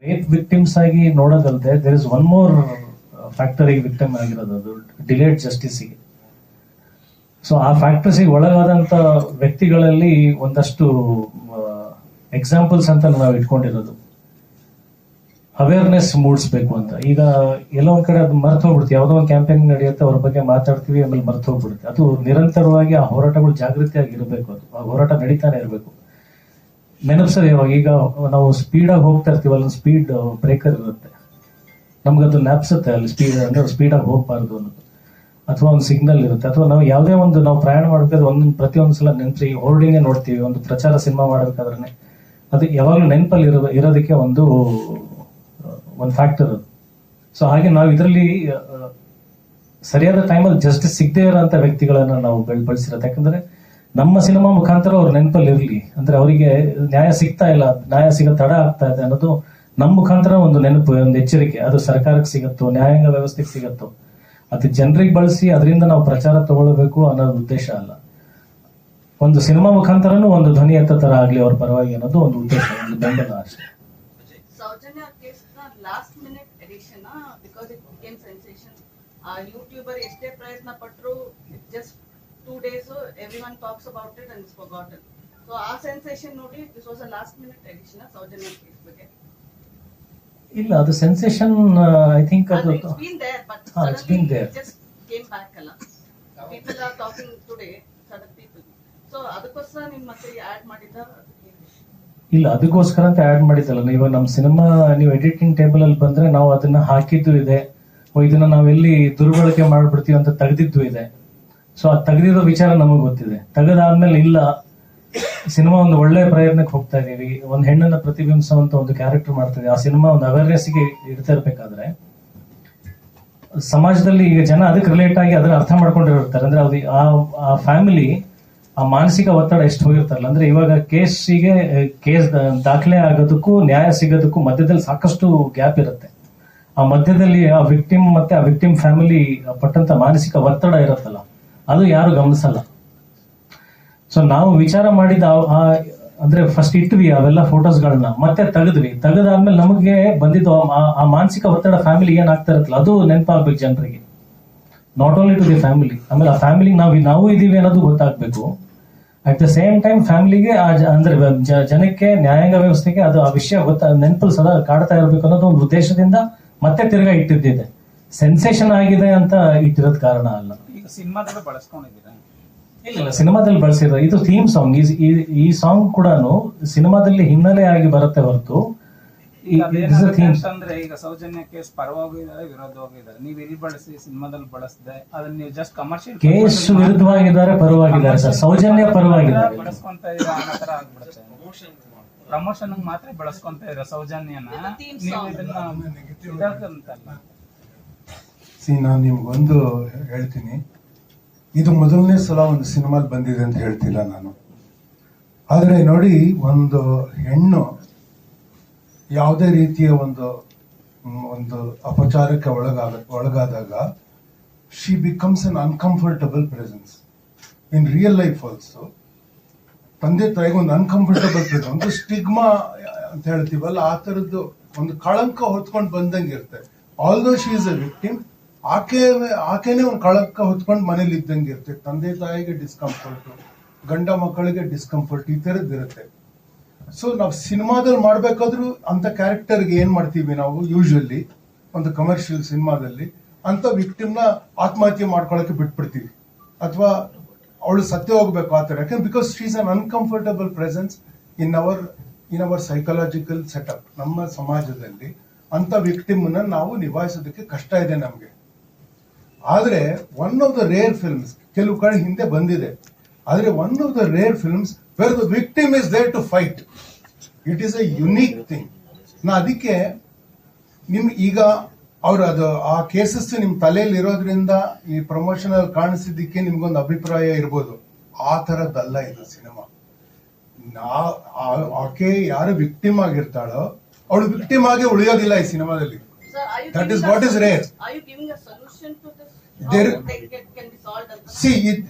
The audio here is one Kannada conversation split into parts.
ರೇಪ್ ವಿಕ್ಟಿಮ್ಸ್ ಆಗಿ ನೋಡೋದಲ್ಲದೆ there is one more factor ಈಗ ವಿಕ್ಟಿಮ್ ಆಗಿರೋದು, ಅದು ಡಿಲೇಡ್ ಜಸ್ಟಿಸ್ಗೆ. ಸೊ ಆ ಫ್ಯಾಕ್ಟರ್ಸಿಗೆ ಒಳಗಾದಂತ ವ್ಯಕ್ತಿಗಳಲ್ಲಿ ಒಂದಷ್ಟು ಎಕ್ಸಾಂಪಲ್ಸ್ ಅಂತ ನಾವು ಇಟ್ಕೊಂಡಿರೋದು, ಅವೇರ್ನೆಸ್ ಮೂಡಿಸ್ಬೇಕು ಅಂತ. ಈಗ ಎಲ್ಲೋ ಒಂದ್ ಕಡೆ ಅದು ಮರ್ತು ಹೋಗ್ಬಿಡುತ್ತೆ, ಯಾವುದೋ ಒಂದು ಕ್ಯಾಂಪೇನ್ ನಡೆಯುತ್ತೆ, ಅವ್ರ ಬಗ್ಗೆ ಮಾತಾಡ್ತೀವಿ, ಆಮೇಲೆ ಮರ್ತು ಹೋಗ್ಬಿಡುತ್ತೆ. ಅದು ನಿರಂತರವಾಗಿ ಆ ಹೋರಾಟಗಳು ಜಾಗೃತಿಯಾಗಿ ಇರಬೇಕು, ಅದು ಆ ಹೋರಾಟ ನಡೀತಾನೆ ಇರಬೇಕು. ನೆನಪಿಸದೆ ಈಗ ನಾವು ಸ್ಪೀಡಾಗಿ ಹೋಗ್ತಾ ಇರ್ತೀವಿ, ಅಲ್ಲಿ ಸ್ಪೀಡ್ ಬ್ರೇಕರ್ ಇರುತ್ತೆ, ನಮ್ಗದು ನ್ಯಾಪ್ಸುತ್ತೆ ಅಲ್ಲಿ ಸ್ಪೀಡ್ ಅಂದ್ರೆ ಸ್ಪೀಡಾಗಿ ಹೋಗ್ಬಾರ್ದು ಅನ್ನೋದು. ಅಥವಾ ಒಂದು ಸಿಗ್ನಲ್ ಇರುತ್ತೆ, ಅಥವಾ ನಾವು ಯಾವುದೇ ಒಂದು ನಾವು ಪ್ರಯಾಣ ಮಾಡಬೇಕಾದ್ರೆ ಪ್ರತಿಯೊಂದು ಸಲ ನೆನಪಿ ಹೋರ್ಡಿಂಗ್ ನೋಡ್ತೀವಿ, ಒಂದು ಪ್ರಚಾರ ಸಿನಿಮಾ ಮಾಡಬೇಕಾದ್ರೆ ಅದು ಯಾವಾಗಲೂ ನೆನಪಲ್ಲಿ ಇರೋದಕ್ಕೆ ಒಂದು ಫ್ಯಾಕ್ಟರ್ ಅದು. ಸೊ ಹಾಗೆ ನಾವು ಇದರಲ್ಲಿ ಸರಿಯಾದ ಟೈಮಲ್ಲಿ ಜಸ್ಟಿಸ್ ಸಿಗದೇ ಇರೋಂಥ ವ್ಯಕ್ತಿಗಳನ್ನ ನಾವು ಬಳಸಿರೋದು. ಯಾಕಂದ್ರೆ ನಮ್ಮ ಸಿನಿಮಾ ಮುಖಾಂತರ ಅವ್ರ ನೆನಪಲ್ಲಿ ಇರಲಿ, ಅಂದ್ರೆ ಅವರಿಗೆ ನ್ಯಾಯ ಸಿಗ್ತಾ ಇಲ್ಲ, ನ್ಯಾಯ ಸಿಗೋ ತಡ ಆಗ್ತಾ ಇದೆ ಅನ್ನೋದು ನಮ್ಮ ಮುಖಾಂತರ ಒಂದು ನೆನಪು, ಒಂದು ಎಚ್ಚರಿಕೆ. ಅದು ಸರ್ಕಾರಕ್ಕೆ ಸಿಗತ್ತೋ, ನ್ಯಾಯಾಂಗ ವ್ಯವಸ್ಥೆಗೆ ಸಿಗತ್ತೋ, ಅದು ಜನರಿಗೆ ಬಳಸಿ ಅದರಿಂದ ನಾವು ಪ್ರಚಾರ ತಗೊಳ್ಬೇಕು ಅನ್ನೋದು ಉದ್ದೇಶ ಅಲ್ಲ. ಒಂದು ಸಿನಿಮಾ ಮುಖಾಂತರನೂ ಒಂದು ಧ್ವನಿ ಎತ್ತ ತರ ಆಗ್ಲಿ ಅವ್ರ ಪರವಾಗಿ ಅನ್ನೋದು ಒಂದು ಉದ್ದೇಶ, ಒಂದು ಬೆಂಬಲ ಅಷ್ಟೇ. Soujanya case last minute addition because it became sensation. YouTuber ಎಷ್ಟೇ ಪ್ರಯತ್ನ ಪಟ್ಟರು, just 2 days everyone talks about it and it's forgotten. So our sensation ನೋಡಿ, this was a last minute addition Soujanya case ಬಗ್ಗೆ. ಇಲ್ಲ, ಅದು ಸೆನ್ಸೇಷನ್ ಐ ಥಿಂಕ್ ಅದು it's been there but it's been there. it just came back ಅಲ್ಲ. People are talking today, certain people. So ಅದಕ್ಕೋಸ್ಕರ ನಿಮ್ಮ ಮತ್ತೆ ಆಡ್ ಮಾಡಿದ? ಇಲ್ಲ, ಅದಕ್ಕೋಸ್ಕರ ಅಂತ ಆಡ್ ಮಾಡಿದ್ದಲ್ಲ. ಇವಾಗ ನಮ್ಮ ಸಿನಿಮಾ ನೀವು ಎಡಿಟಿಂಗ್ ಟೇಬಲ್ ಅಲ್ಲಿ ಬಂದ್ರೆ ನಾವು ಅದನ್ನ ಹಾಕಿದ್ದು ಇದೆ, ಇದನ್ನ ನಾವೆಲ್ಲಿ ದುರ್ಬಳಕೆ ಮಾಡ್ಬಿಡ್ತೀವಿ ಅಂತ ತೆಗೆದಿದ್ದು ಇದೆ. ಸೊ ಆ ತೆಗೆದಿರೋ ವಿಚಾರ ನಮಗೆ ಗೊತ್ತಿದೆ. ತೆಗೆದಾದ್ಮೇಲೆ ಇಲ್ಲ, ಸಿನಿಮಾ ಒಂದು ಒಳ್ಳೆ ಪ್ರಯತ್ನಕ್ಕೆ ಹೋಗ್ತಾ ಇದೀವಿ, ಒಂದು ಹೆಣ್ಣನ್ನ ಪ್ರತಿಬಿಂಬಿಸುವಂತ ಒಂದು ಕ್ಯಾರೆಕ್ಟರ್ ಮಾಡ್ತಾ ಇದೀವಿ, ಆ ಸಿನಿಮಾ ಒಂದು ಅವೇರ್ನೆಸ್ಗೆ ಇಡ್ತಾ ಇರ್ಬೇಕಾದ್ರೆ ಸಮಾಜದಲ್ಲಿ ಈಗ ಜನ ಅದಕ್ಕೆ ರಿಲೇಟ್ ಆಗಿ ಅದನ್ನ ಅರ್ಥ ಮಾಡ್ಕೊಂಡಿರ್ತಾರೆ. ಅಂದ್ರೆ ಅದು ಆ ಫ್ಯಾಮಿಲಿ ಆ ಮಾನಸಿಕ ಒತ್ತಡ ಎಷ್ಟು ಹೋಗಿರ್ತಾರಲ್ಲ. ಅಂದ್ರೆ ಇವಾಗ ಕೇಸ್ ದಾಖಲೆ ಆಗೋದಕ್ಕೂ ನ್ಯಾಯ ಸಿಗೋದಕ್ಕೂ ಮಧ್ಯದಲ್ಲಿ ಸಾಕಷ್ಟು ಗ್ಯಾಪ್ ಇರುತ್ತೆ. ಆ ಮಧ್ಯದಲ್ಲಿ ಆ ವಿಕ್ಟಿಮ್ ಮತ್ತೆ ಆ ವಿಕ್ಟಿಮ್ ಫ್ಯಾಮಿಲಿ ಪಟ್ಟಂತ ಮಾನಸಿಕ ಒತ್ತಡ ಇರುತ್ತಲ್ಲ, ಅದು ಯಾರು ಗಮನಿಸಲ್ಲ. ಸೊ ನಾವು ವಿಚಾರ ಮಾಡಿದ ಅಂದ್ರೆ ಫಸ್ಟ್ ಇಟ್ವಿ ಅವೆಲ್ಲ ಫೋಟೋಸ್ಗಳನ್ನ, ಮತ್ತೆ ತೆಗೆದಾದ್ಮೇಲೆ ನಮಗೆ ಬಂದಿದ್ದು ಆ ಮಾನಸಿಕ ಒತ್ತಡ ಫ್ಯಾಮಿಲಿ ಏನಾಗ್ತಾ ಇರುತ್ತಲ್ಲ, ಅದು ನೆನಪಾಗ್ಬೇಕು ಜನರಿಗೆ, not only to the family. ಆಮೇಲೆ ಆ ಫ್ಯಾಮಿಲಿ ನಾವು ಇದೀವಿ ಅನ್ನೋದು ಗೊತ್ತಾಗ್ಬೇಕು. ಅಟ್ ದ ಸೇಮ್ ಟೈಮ್ ಫ್ಯಾಮಿಲಿಗೆ ಅಂದ್ರೆ ಜನಕ್ಕೆ, ನ್ಯಾಯಾಂಗ ವ್ಯವಸ್ಥೆಗೆ ಅದು ಆ ವಿಷಯ ನೆನಪಲ್ಲಿ ಸದಾ ಕಾಡ್ತಾ ಇರಬೇಕು ಅನ್ನೋದು ಒಂದು ಉದ್ದೇಶದಿಂದ ಮತ್ತೆ ತಿರ್ಗಾ ಇಟ್ಟಿದ್ದಿದೆ. ಸೆನ್ಸೇಷನ್ ಆಗಿದೆ ಅಂತ ಇಟ್ಟಿರೋದ್ ಕಾರಣ ಅಲ್ಲ. ಈಗ ಸಿನಿಮಾದಲ್ಲಿ ಬಳಸ್ಕೊಂಡಿದ್ದೀರಾ? ಇಲ್ಲ, ಸಿನಿಮಾದಲ್ಲಿ ಬಳಸಿರೋ ಇದು ಥೀಮ್ ಸಾಂಗ್. ಈ ಸಾಂಗ್ ಕೂಡ ಸಿನಿಮಾದಲ್ಲಿ ಹಿನ್ನೆಲೆ ಆಗಿ ಬರುತ್ತೆ ಹೊರತು ಅಂದ್ರೆ ಈಗ ಸೌಜನ್ಯ ಕೇಸ್ ಪರವಾಗಿದ್ದಾರೆ, ವಿರೋಧವಾಗಿದ್ದಾರೆ. ನೀವು ಇಲ್ಲಿ ಬಳಸಿ ಸಿನಿಮಾದಲ್ಲಿ ಬಳಸದೆ ಅದನ್ನ ನೀವು ಜಸ್ಟ್ ಕಮರ್ಷಿಯಲ್ ಕೇಸ್ ವಿರುದ್ಧವಾಗಿದ್ದಾರೆ, ಪರವಾಗಿದ್ದಾರೆ ಸರ್. ಸೌಜನ್ಯ ಪರವಾಗಿದ್ದಾರೆ, ಬಳಸ್ಕೊಂತ ಇದ್ದೀರಾ ಅನ್ನೋ ತರ ಆಗ್ಬಿಡುತ್ತೆ. ಪ್ರಮೋಷನ್ ಮಾತ್ರ ಬಳಸ್ಕೊಂತ ಇದ್ದೀರಾ ಸೌಜನ್ಯನ, ನೀವು ಇದನ್ನ ಅಂತಲ್ಲ. ನಾನು ನಿಮ್ಗೊಂದು ಹೇಳ್ತೀನಿ, ಇದು ಮೊದಲನೇ ಸಲ ಒಂದು ಸಿನಿಮಾಲ್ ಬಂದಿದೆ ಅಂತ ಹೇಳ್ತಿಲ್ಲ ನಾನು. ಆದ್ರೆ ನೋಡಿ, ಒಂದು ಹೆಣ್ಣು ಯಾವುದೇ ರೀತಿಯ ಒಂದು ಅಪಚಾರಕ್ಕೆ ಒಳಗಾದಾಗ she becomes an uncomfortable presence in real life also. ತಂದೆ ತಾಯಿಗೆ ಒಂದು ಅನ್ಕಂಫರ್ಟಬಲ್ ಪ್ರೆಸೆನ್ಸ್, ಒಂದು ಸ್ಟಿಗ್ಮಾ ಅಂತ ಹೇಳ್ತೀವಲ್ಲ, ಆ ತರದ್ದು ಒಂದು ಕಳಂಕ ಹೊತ್ಕೊಂಡು ಬಂದಂಗೆ ಇರುತ್ತೆ. Although she is a victim, ಆಕೆನೇ ಒಂದು ಕಳಂಕ ಹೊತ್ಕೊಂಡು ಮನೇಲಿ ಇದ್ದಂಗೆ ಇರುತ್ತೆ. ತಂದೆ ತಾಯಿಗೆ ಡಿಸ್ಕಂಫರ್ಟ್, ಗಂಡ ಮಕ್ಕಳಿಗೆ ಡಿಸ್ಕಂಫರ್ಟ್, ಈ ತರದ್ದು ಇರುತ್ತೆ. ಸೊ ನಾವು ಸಿನಿಮಾದಲ್ಲಿ ಮಾಡ್ಬೇಕಾದ್ರೂ ಅಂತ ಕ್ಯಾರೆಕ್ಟರ್ಗೆ ಏನ್ ಮಾಡ್ತೀವಿ ನಾವು, ಯೂಶುವಲಿ ಒಂದು ಕಮರ್ಷಿಯಲ್ ಸಿನಿಮಾದಲ್ಲಿ ಅಂತ ವಿಕ್ಟಿಮ್ನ ಆತ್ಮಹತ್ಯೆ ಮಾಡ್ಕೊಳಕ್ಕೆ ಬಿಟ್ಬಿಡ್ತೀವಿ, ಅಥವಾ ಅವಳು ಸತ್ಯ ಹೋಗ್ಬೇಕು ಆ ತರ. ಯಾಕಂದ್ರೆ because she is an uncomfortable presence in our psychological setup. ನಮ್ಮ ಸಮಾಜದಲ್ಲಿ ಅಂತ ವಿಕ್ಟಿಮ್ ನಾವು ನಿಭಾಯಿಸೋದಕ್ಕೆ ಕಷ್ಟ ಇದೆ ನಮ್ಗೆ. ಆದ್ರೆ one of the rare films, ಕೆಲವು ಕಡೆ ಹಿಂದೆ ಬಂದಿದೆ, ಆದ್ರೆ one of the rare films where the victim is there to fight. It is a unique thing. ಅದಕ್ಕೆ ಈಗ ಅದು ಆ ಕೇಸಸ್ ನಿಮ್ ತಲೆಯಲ್ಲಿ ಇರೋದ್ರಿಂದ ಈ ಪ್ರಮೋಷನ್ ಅಲ್ಲಿ ಕಾಣಿಸಿದ್ದಕ್ಕೆ ನಿಮ್ಗೊಂದು ಅಭಿಪ್ರಾಯ ಇರ್ಬೋದು. ಆ ತರದ್ದಲ್ಲ ಇದು ಸಿನಿಮಾ. ಆಕೆ ಯಾರು ವಿಕ್ಟಿಮ್ ಆಗಿರ್ತಾಳೋ ಅವಳು ವಿಕ್ಟಿಮ್ ಆಗಿ ಉಳಿಯೋದಿಲ್ಲ ಈ ಸಿನಿಮಾದಲ್ಲಿ. That is what is rare.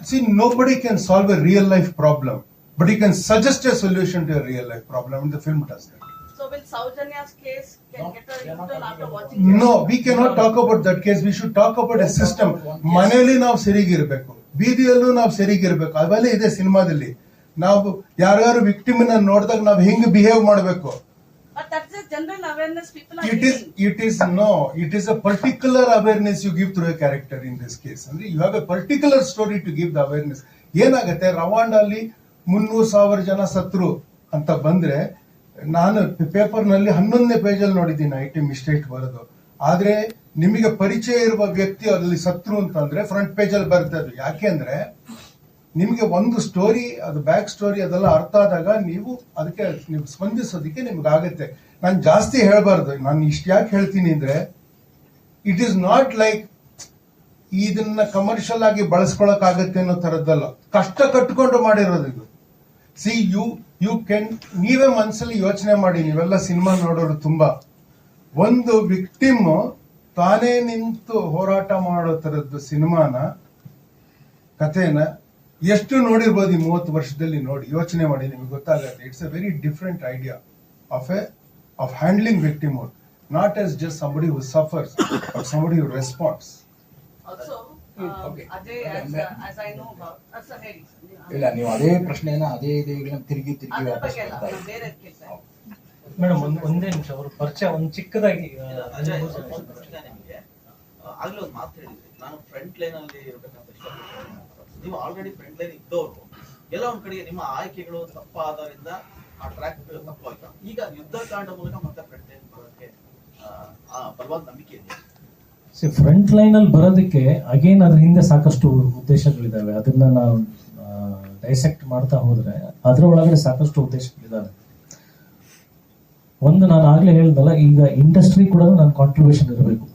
See, nobody can solve a real life problem, but he can suggest a solution to a real life problem, and the film does that. So will Saujanya's case can get a U-turn after watching. No, we cannot talk about that case. We should talk about a system. ಮನೆಯಲ್ಲಿ ನಾವು ಸರಿಗಿರ್ಬೇಕು, ಬೀದಿಯಲ್ಲೂ ನಾವು ಸರಿಗಿರ್ಬೇಕು. ಅವೆಲ್ಲ ಇದೆ ಸಿನಿಮಾದಲ್ಲಿ. ನಾವು ಯಾರ್ಯಾರು ವಿಕ್ಟಿಮ್ ನ ನೋಡಿದಾಗ ನಾವು ಹೆಂಗ್ ಬಿಹೇವ್ ಮಾಡಬೇಕು. But that's a general awareness people are It is a particular awareness you give through a character in this case. ಅಂದ್ರೆ you have a particular story to give the awareness. ಏನಾಗುತ್ತೆ, ರವಾಂಡಲ್ಲಿ 300,000 ಜನ ಸತ್ರು ಅಂತ ಬಂದ್ರೆ, ನಾನು ಪೇಪರ್ ನಲ್ಲಿ 11ನೇ ಪೇಜಲ್ಲಿ ನೋಡಿದ್ದೀನಿ ಐಟಮ್ ಮಿಸ್ಟೇಕ್ ಬರೋದು. ಆದ್ರೆ ನಿಮಗೆ ಪರಿಚಯ ಇರುವ ವ್ಯಕ್ತಿ ಅಲ್ಲಿ ಸತ್ರು ಅಂತಂದ್ರೆ ಫ್ರಂಟ್ ಪೇಜ್ ಅಲ್ಲಿ ಬರ್ತದೆ. ಯಾಕೆ ಅಂದ್ರೆ ನಿಮ್ಗೆ ಒಂದು ಸ್ಟೋರಿ, ಅದು ಬ್ಯಾಕ್ ಸ್ಟೋರಿ ಅದೆಲ್ಲ ಅರ್ಥ ಆದಾಗ ನೀವು ಅದಕ್ಕೆ ನೀವು ಸ್ಪಂದಿಸೋದಕ್ಕೆ ನಿಮ್ಗೆ ಆಗುತ್ತೆ. ನಾನು ಜಾಸ್ತಿ ಹೇಳ್ಬಾರ್ದು. ನಾನು ಇಷ್ಟು ಯಾಕೆ ಹೇಳ್ತೀನಿ ಅಂದ್ರೆ, ಇಟ್ ಈಸ್ ನಾಟ್ ಲೈಕ್ ಇದನ್ನ ಕಮರ್ಷಿಯಲ್ ಆಗಿ ಬಳಸ್ಕೊಳಕ್ ಆಗತ್ತೆ ಅನ್ನೋ ತರದ್ದಲ್ಲ. ಕಷ್ಟ ಕಟ್ಕೊಂಡು ಮಾಡಿರೋದು ಇದು. ಸಿ ಯು ಕ್ಯಾನ್, ನೀವೇ ಮನಸ್ಸಲ್ಲಿ ಯೋಚನೆ ಮಾಡಿ, ನೀವೆಲ್ಲ ಸಿನಿಮಾ ನೋಡೋರು ತುಂಬಾ. ಒಂದು ವಿಕ್ಟಿಮ್ ತಾನೇ ನಿಂತು ಹೋರಾಟ ಮಾಡೋ ತರದ್ದು ಸಿನಿಮಾನ, ಕಥೆನ ಎಷ್ಟು ನೋಡಿರ್ಬೋದು ಈ 30 ವರ್ಷದಲ್ಲಿ. ನೋಡಿ, ಯೋಚನೆ ಮಾಡಿ, ನಿಮ್ಗೆ ಗೊತ್ತಾಗತ್ತೆ. It's a very different idea of handling victimhood, not as just somebody who suffers but somebody who responds. Also, Okay. Ajay, as I know about, that's a heady. ಇಲ್ಲ, ನೀವು ಅದೇ ಪ್ರಶ್ನೆನ ಅದೇ ತಿರುಗಿ ಅದ್ರ ವಾಪಸ್ ಬಗ್ಗೆ ಅಲ್ಲ, ಬರ್ತಾ ನಾನು ಇದ್ದೀರಿ. ಬೇರೆ ಕೇಳ್ತಾ ಇದ್ದೀನಿ. ಮೇಡಮ್ ಒಂದೇ ನಿಮಿಷ, ಅವರು ಪರಿಚಯ ಒಂದು ಚಿಕ್ಕದಾಗಿ ಅಜಯ್, ಒಂದು ಪ್ರಶ್ನೆ ನಿಮಗೆ. ಆಗ್ಲೇ ಒಂದು ಮಾತು ಹೇಳಿದ್ರಿ, ನಾನು ಫ್ರಂಟ್ ಲೈನ್ ಅಲ್ಲಿ ಇರ್ಬೇಕಂತ ಇಷ್ಟಪಡ್ತೀನಿ. ನೀವು ಆಲ್ರೆಡಿ ಫ್ರಂಟ್ ಲೈನ್ ಇದ್ದವರು, ಎಲ್ಲ ಒಂದ್ ಕಡೆಗೆ ನಿಮ್ಮ ಆಯ್ಕೆಗಳು ತಪ್ಪಾದ್ದರಿಂದ ಆ ಟ್ರ್ಯಾಕ್ ತಪ್ಪಾಯ್ತು. ಈಗ ಯುದ್ಧ ಕಾಂಡ ಮೂಲಕ ಮತ್ತೆ ಫ್ರಂಟ್ ಲೈನ್ ಬರೋದಕ್ಕೆ ಬಲವಾದ ನಂಬಿಕೆ ಇದೆ. ಫ್ರಂಟ್ ಲೈನ್ ಅಲ್ಲಿ ಬರೋದಕ್ಕೆ ಅಗೇನ್ ಅದ್ರ ಹಿಂದೆ ಸಾಕಷ್ಟು ಉದ್ದೇಶಗಳಿದಾವೆ. ಅದನ್ನ ನಾವು ಡೈಸೆಕ್ಟ್ ಮಾಡ್ತಾ ಹೋದ್ರೆ ಅದ್ರ ಒಳಗಡೆ ಸಾಕಷ್ಟು ಉದ್ದೇಶಗಳಿದಾವೆ. ಒಂದು, ನಾನು ಆಗ್ಲೇ ಹೇಳ್ದಲ್ಲ, ಈಗ ಇಂಡಸ್ಟ್ರಿ ಕೂಡ ನನ್ನ ಕಾಂಟ್ರಿಬ್ಯೂಷನ್ ಇರಬೇಕು.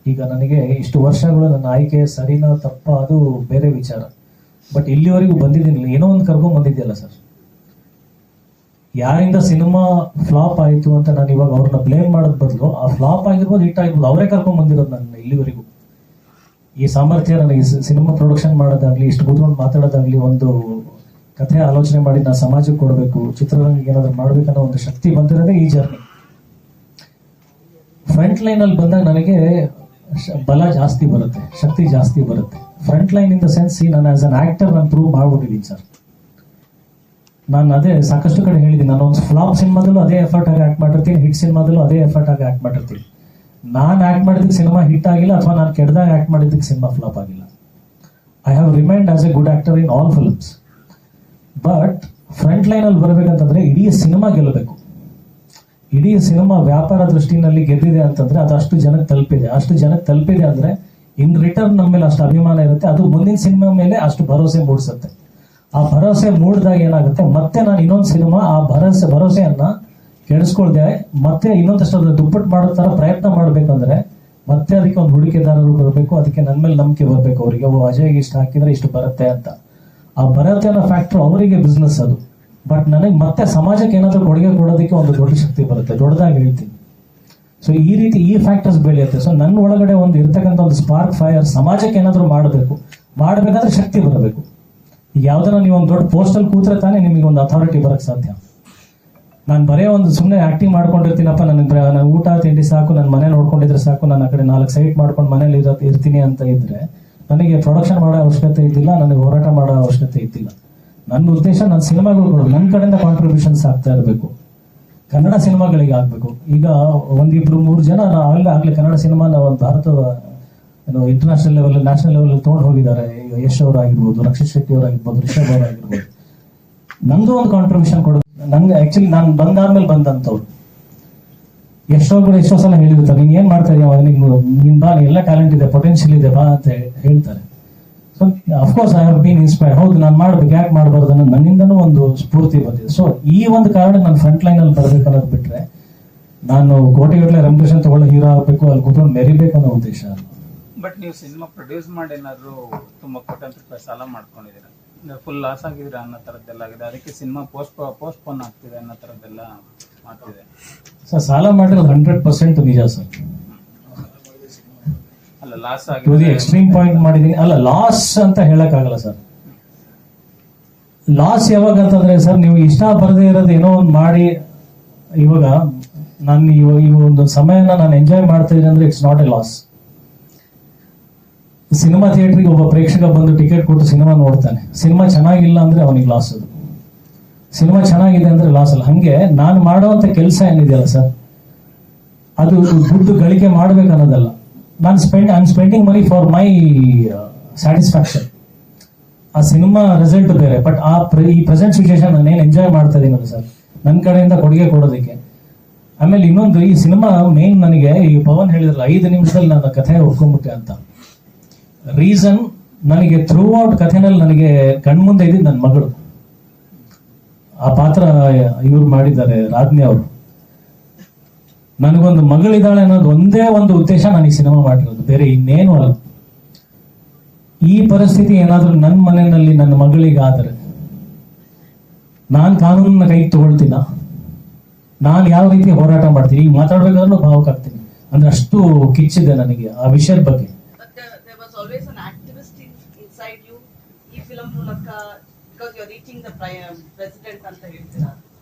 ಈಗ ನನಗೆ ಇಷ್ಟು ವರ್ಷಗಳು ನನ್ನ ಆಯ್ಕೆ ಸರಿನಾ ತಪ್ಪ ಅದು ಬೇರೆ ವಿಚಾರ. ಬಟ್ ಇಲ್ಲಿವರೆಗೂ ಬಂದಿದ್ದೀನಿ, ಏನೋ ಒಂದು ಕರ್ಕೊಂಡ್ ಬಂದಿದೆಯಲ್ಲ ಸರ್. ಯಾರಿಂದ ಸಿನಿಮಾ ಫ್ಲಾಪ್ ಆಯ್ತು ಅಂತ ನಾನು ಇವಾಗ ಅವ್ರನ್ನ ಬ್ಲೇಮ್ ಮಾಡೋದ್ ಬದಲು, ಆ ಫ್ಲಾಪ್ ಆಗಿರ್ಬೋದು, ಹಿಟ್ ಆಗಿರ್ಬೋದು, ಅವರೇ ಕರ್ಕೊಂಡ್ ಬಂದಿರೋದು ನನ್ನ ಇಲ್ಲಿವರೆಗೂ. ಈ ಸಾಮರ್ಥ್ಯ ನನಗೆ ಸಿನಿಮಾ ಪ್ರೊಡಕ್ಷನ್ ಮಾಡೋದಾಗ್ಲಿ, ಇಷ್ಟು ಕೂತ್ಕೊಂಡು ಮಾತಾಡೋದಾಗ್ಲಿ, ಒಂದು ಕಥೆ ಆಲೋಚನೆ ಮಾಡಿ ನಾನು ಸಮಾಜಕ್ಕೆ ಕೊಡಬೇಕು, ಚಿತ್ರರಂಗಕ್ಕೆ ಏನಾದ್ರು ಮಾಡ್ಬೇಕನ್ನೋ ಒಂದು ಶಕ್ತಿ ಬಂದಿರೋದೇ ಈ ಜರ್ನಿ. ಫ್ರಂಟ್ ಲೈನ್ ಅಲ್ಲಿ ಬಂದಾಗ ನನಗೆ ಬಲ ಜಾಸ್ತಿ ಬರುತ್ತೆ, ಶಕ್ತಿ ಜಾಸ್ತಿ ಬರುತ್ತೆ. Front line in the sense, ನಾನು ಆಸ್ ಅನ್ ಆಕ್ಟರ್ ನಾನು ಪ್ರೂವ್ ಮಾಡ್ಬಿಟ್ಟಿದ್ದೀನಿ ಸರ್. ನಾನು ಅದೇ ಸಾಕಷ್ಟು ಕಡೆ ಹೇಳಿದ್ದೀನಿ, ನಾನು ಒಂದು ಫ್ಲಾಪ್ ಸಿನಿಮಾದಲ್ಲೂ ಅದೇ ಎಫರ್ಟ್ ಆಗಿ ಆಕ್ಟ್ ಮಾಡಿರ್ತೀನಿ, ಹಿಟ್ ಸಿನಿಮಾದಲ್ಲೂ ಅದೇ ಎಫರ್ಟ್ ಆಗಿ ಆಕ್ಟ್ ಮಾಡಿರ್ತೀನಿ. ನಾನು ಆಕ್ಟ್ ಮಾಡಿದ್ದಕ್ಕೆ ಸಿನಿಮಾ ಹಿಟ್ ಆಗಿಲ್ಲ, ಅಥವಾ ನಾನು ಕೆಟ್ಟದಾಗ ಆಕ್ಟ್ ಮಾಡಿದ್ದಕ್ಕೆ ಸಿನಿಮಾ ಫ್ಲಾಪ್ ಆಗಿಲ್ಲ. I have remained as A good actor in all films. But front line ಅಲ್ಲಿ ಬರಬೇಕಂತಂದ್ರೆ ಇಡೀ ಸಿನಿಮಾ ಗೆಲ್ಲಬೇಕು. ಇಡೀ ಸಿನಿಮಾ ವ್ಯಾಪಾರ ದೃಷ್ಟಿನಲ್ಲಿ ಗೆದ್ದಿದೆ ಅಂತಂದ್ರೆ ಅದು ಅಷ್ಟು ಜನಕ್ಕೆ ತಲುಪಿದೆ ಅಂದ್ರೆ ಇನ್ ರಿಟರ್ನ್ ನಮ್ಮ ಮೇಲೆ ಅಷ್ಟು ಅಭಿಮಾನ ಇರುತ್ತೆ. ಅದು ಮುಂದಿನ ಸಿನಿಮಾ ಮೇಲೆ ಅಷ್ಟು ಭರವಸೆ ಮೂಡಿಸುತ್ತೆ. ಆ ಭರವಸೆ ಮೂಡಿದಾಗ ಏನಾಗುತ್ತೆ, ಮತ್ತೆ ನಾನು ಇನ್ನೊಂದು ಸಿನಿಮಾ ಆ ಭರವಸೆಯನ್ನ ಕೆಡಿಸ್ಕೊಳ್ದೆ ಮತ್ತೆ ಇನ್ನೊಂದಷ್ಟು ದುಪ್ಪಟ್ಟು ಮಾಡೋ ತರ ಪ್ರಯತ್ನ ಮಾಡ್ಬೇಕಂದ್ರೆ ಮತ್ತೆ ಅದಕ್ಕೆ ಒಂದು ಹೂಡಿಕೆದಾರರು ಬರಬೇಕು, ಅದಕ್ಕೆ ನನ್ನ ಮೇಲೆ ನಂಬಿಕೆ ಬರಬೇಕು. ಅವರಿಗೆ ಅಜಯ್ಗೆ ಇಷ್ಟು ಹಾಕಿದ್ರೆ ಇಷ್ಟು ಬರುತ್ತೆ ಅಂತ. ಆ ಬರುತ್ತೆ ಅನ್ನೋ ಫ್ಯಾಕ್ಟರ್ ಅವರಿಗೆ ಬಿಸ್ನೆಸ್ ಅದು. ಬಟ್ ನನಗೆ ಮತ್ತೆ ಸಮಾಜಕ್ಕೆ ಏನಾದರೂ ಕೊಡುಗೆ ಕೊಡೋದಕ್ಕೆ ಒಂದು ದೊಡ್ಡ ಶಕ್ತಿ ಬರುತ್ತೆ, ದೊಡ್ಡದಾಗಿ ಹೇಳ್ತೀನಿ. ಸೊ ಈ ರೀತಿ ಈ ಫ್ಯಾಕ್ಟರ್ಸ್ ಬೆಳೆಯುತ್ತೆ. ಸೊ ನನ್ನ ಒಳಗಡೆ ಒಂದು ಇರ್ತಕ್ಕಂಥ ಒಂದು ಸ್ಪಾರ್ಕ್ ಫೈರ್, ಸಮಾಜಕ್ಕೆ ಏನಾದರೂ ಮಾಡಬೇಕಾದ್ರೆ ಶಕ್ತಿ ಬರಬೇಕು. ಈಗ ಯಾವ್ದನ್ನ ನೀವು ಒಂದು ದೊಡ್ಡ ಪೋಸ್ಟಲ್ಲಿ ಕೂತ್ರೆ ತಾನೇ ನಿಮಗೆ ಒಂದು ಅಥಾರಿಟಿ ಬರಕ್ಕೆ ಸಾಧ್ಯ. ನಾನು ಬರೇ ಒಂದು ಸುಮ್ಮನೆ ಆಕ್ಟಿಂಗ್ ಮಾಡ್ಕೊಂಡಿರ್ತೀನಪ್ಪ, ನನಗೆ ಊಟ ತಿಂಡಿ ಸಾಕು, ನನ್ನ ಮನೆ ನೋಡ್ಕೊಂಡಿದ್ರೆ ಸಾಕು, ನಾನು ಆ ಕಡೆ 4 ಸೈಟ್ ಮಾಡ್ಕೊಂಡು ಮನೇಲಿ ಇರ್ತೀನಿ ಅಂತ ಇದ್ರೆ ನನಗೆ ಪ್ರೊಡಕ್ಷನ್ ಮಾಡೋ ಅವಶ್ಯಕತೆ ಇದ್ದಿಲ್ಲ, ನನಗೆ ಹೋರಾಟ ಮಾಡೋ ಅವಶ್ಯಕತೆ ಇದ್ದಿಲ್ಲ. ನನ್ನ ಉದ್ದೇಶ ನನ್ನ ಸಿನಿಮಾಗಳು ಕೊಡೋದು, ನನ್ನ ಕಡೆಯಿಂದ ಕಾಂಟ್ರಿಬ್ಯೂಷನ್ಸ್ ಆಗ್ತಾ ಇರಬೇಕು, ಕನ್ನಡ ಸಿನಿಮಾಗಳಿಗೆ ಆಗ್ಬೇಕು. ಈಗ 1-2-3 ಜನ ಆಗ್ಲೇ ಕನ್ನಡ ಸಿನಿಮಾನ ಒಂದು ಭಾರತದ ಇಂಟರ್ನ್ಯಾಷನಲ್ ಲೆವೆಲ್, ನ್ಯಾಷನಲ್ ಲೆವೆಲ್ ತೊಗೊಂಡು ಹೋಗಿದ್ದಾರೆ. ಈಗ ಯಶ್ ಅವರಾಗಿರ್ಬೋದು, ರಕ್ಷಿತ್ ಶೆಟ್ಟಿ ಅವರಾಗಿರ್ಬೋದು, ರಿಷಬ್ ಅವರಾಗಿರ್ಬೋದು. ನಂದು ಒಂದು ಕಾಂಟ್ರಿಬ್ಯೂಷನ್ ಕೊಡೋದು. ನಂಗೆ ಆಕ್ಚುಲಿ ನಾನು ಬಂದಾದ್ಮೇಲೆ ಬಂದಂಥವ್ರು ಎಷ್ಟೋ ಸಲ ಹೇಳಿರ್ತಾರೆ, ನೀನ್ ಏನ್ ಮಾಡ್ತಾ ಇದೀಯ, ನೀನ್ ಬಾ, ಎಲ್ಲ ಟ್ಯಾಲೆಂಟ್ ಇದೆ, ಪೊಟೆನ್ಷಿಯಲ್ ಇದೆ, ಬಾ ಅಂತ ಹೇಳ್ತಾರೆ. So of course I have been inspired. ಹೌದು, ನಾನು ಮಾಡ್ಬೇಕು, ಯಾಕೆ ಮಾಡಬಾರ್ದು ಅನ್ನೋದು ನನ್ನಿಂದನೂ ಒಂದು ಸ್ಫೂರ್ತಿ ಬಂದಿದೆ. ಸೊ ಈ ಒಂದು ಕಾರಣ ನಾನು ಫ್ರಂಟ್ ಲೈನ್ ಅಲ್ಲಿ ಬರ್ಬೇಕು ಅನ್ನೋದು ಬಿಟ್ರೆ ನಾನು ಕೋಟಿಗಟ್ಟಲೆ ರೆಮ್ಯುನರೇಷನ್ ತಗೊಳ್ಳೋ ಹೀರೋ ಆಗಬೇಕು, ಅಲ್ಲಿ ಕೂತ್ಕೊಂಡು ಮೆರಿಬೇಕು ಅನ್ನೋ ಉದ್ದೇಶ. ಬಟ್ ನೀವು ಸಿನಿಮಾ ಪ್ರೊಡ್ಯೂಸ್ ಮಾಡಿ ಏನಾದ್ರು ತುಂಬಾ ಕೋಟ್ಯಾಂತರ ರೂಪಾಯಿ ಸಾಲ ಮಾಡ್ಕೊಂಡಿದ್ದೀರಾ, ಫುಲ್ ಲಾಸ್ ಆಗಿದ್ದೀರಾ ಅನ್ನೋ ತರದ್ದೆಲ್ಲ ಆಗಿದೆ. ಅದಕ್ಕೆ ಸಿನಿಮಾ ಪೋಸ್ಟ್ಪೋನ್ ಆಗ್ತಿದೆ ಅನ್ನೋ ತರದ್ದೆಲ್ಲ ಮಾಡ್ತಿದೆ. ಸರ್ ಸಾಲ ಮಾಡಿರೋದು 100% ನಿಜ ಸರ್. ಅಲ್ಲ, loss to the extreme point ಮಾಡಿದೀನಿ. ಅಲ್ಲ, ಲಾಸ್ ಅಂತ ಹೇಳಕ್ ಆಗಲ್ಲ ಸರ್. ಲಾಸ್ ಯಾವಾಗ ಅಂತಂದ್ರೆ ಸರ್, ನೀವು ಇಷ್ಟ ಬರದೇ ಇರೋದು ಏನೋ ಒಂದು ಮಾಡಿ, ಇವಾಗ ನಾನು ಈ ಒಂದು ಸಮಯನ ನಾನು ಎಂಜಾಯ್ ಮಾಡ್ತಾ ಇದ್ದೀನಿ ಅಂದ್ರೆ it's not A loss. Cinema ಥಿಯೇಟ್ರಿಗೆ ಒಬ್ಬ ಪ್ರೇಕ್ಷಕ ಬಂದು ಟಿಕೆಟ್ ಕೊಟ್ಟು ಸಿನಿಮಾ ನೋಡ್ತಾನೆ, ಸಿನಿಮಾ ಚೆನ್ನಾಗಿಲ್ಲ ಅಂದ್ರೆ ಅವನಿಗೆ ಲಾಸ್. ಅದು ಸಿನಿಮಾ ಚೆನ್ನಾಗಿದೆ ಅಂದ್ರೆ ಲಾಸ್ ಅಲ್ಲ. ಹಂಗೆ ನಾನು ಮಾಡುವಂತ ಕೆಲಸ ಏನಿದೆಯಲ್ಲ ಸರ್, ಅದು ದುಡ್ಡು ಗಳಿಕೆ ಮಾಡ್ಬೇಕು ಅನ್ನೋದಲ್ಲ. I am spending money for my satisfaction. ಆ ಸಿನಿಮಾ ರಿಸಲ್ಟ್ ಬೇರೆ, ಬಟ್ ಈ ಪ್ರೆಸೆಂಟ್ ಸಿಚುಯೇಷನ್ ನಾನೇನು ಎಂಜಾಯ್ ಮಾಡ್ತಾ ಇದೀನಲ್ಲ ಸರ್, ನನ್ನ ಕಡೆಯಿಂದ ಕೊಡುಗೆ ಕೊಡೋದಕ್ಕೆ. ಆಮೇಲೆ ಇನ್ನೊಂದು, ಈ ಸಿನಿಮಾ ಮೇನ್ ನನಗೆ ಈ ಪವನ್ ಹೇಳಿದ್ರಲ್ಲ 5 ನಿಮಿಷದಲ್ಲಿ ನನ್ನ ಕಥೆ ಒಪ್ಕೊಂಡ್ಬಿಟ್ಟೆ ಅಂತ. ರೀಸನ್, ನನಗೆ ಥ್ರೂ ಔಟ್ ಕಥೆನಲ್ಲಿ ನನಗೆ ಕಣ್ಮುಂದೆ ಇದ್ದಿದ್ದು ನನ್ನ ಮಗಳು. ಆ ಪಾತ್ರ ಇವ್ರು ಮಾಡಿದ್ದಾರೆ, ರಾಜ್ಞಿ ಅವರು. ನನಗೊಂದು ಮಗಳಿದ್ದಾಳೆ ಅನ್ನೋದು ಒಂದೇ ಒಂದು ಉದ್ದೇಶ ನಾನು ಈ ಸಿನಿಮಾ ಮಾಡಿರೋದು, ಬೇರೆ ಇನ್ನೇನು ಅಲ್ಲ. ಈ ಪರಿಸ್ಥಿತಿ ಏನಾದ್ರೂ ನನ್ನ ಮನೆಯಲ್ಲಿ ನನ್ನ ಮಗಳಿಗಾದರೆ ನಾನು ಕಾನೂನನ್ನ ಕೈಗೆ ತಗೊಳ್ತೀನ? ನಾನು ಯಾವ ರೀತಿ ಹೋರಾಟ ಮಾಡ್ತೀನಿ? ಈಗ ಮಾತಾಡ್ಬೇಕಾದ್ರೂ ಭಾವಕ್ಕಾಗ್ತೀನಿ, ಅಂದ್ರೆ ಅಷ್ಟು ಕಿಚ್ಚಿದೆ ನನಗೆ ಆ ವಿಷಯದ ಬಗ್ಗೆ. But there was always an activist inside you. ಈ ಫಿಲಂ ಮೂಲಕ, because you are reaching the president ಅಂತ ಹೇಳ್ತೀರಾ.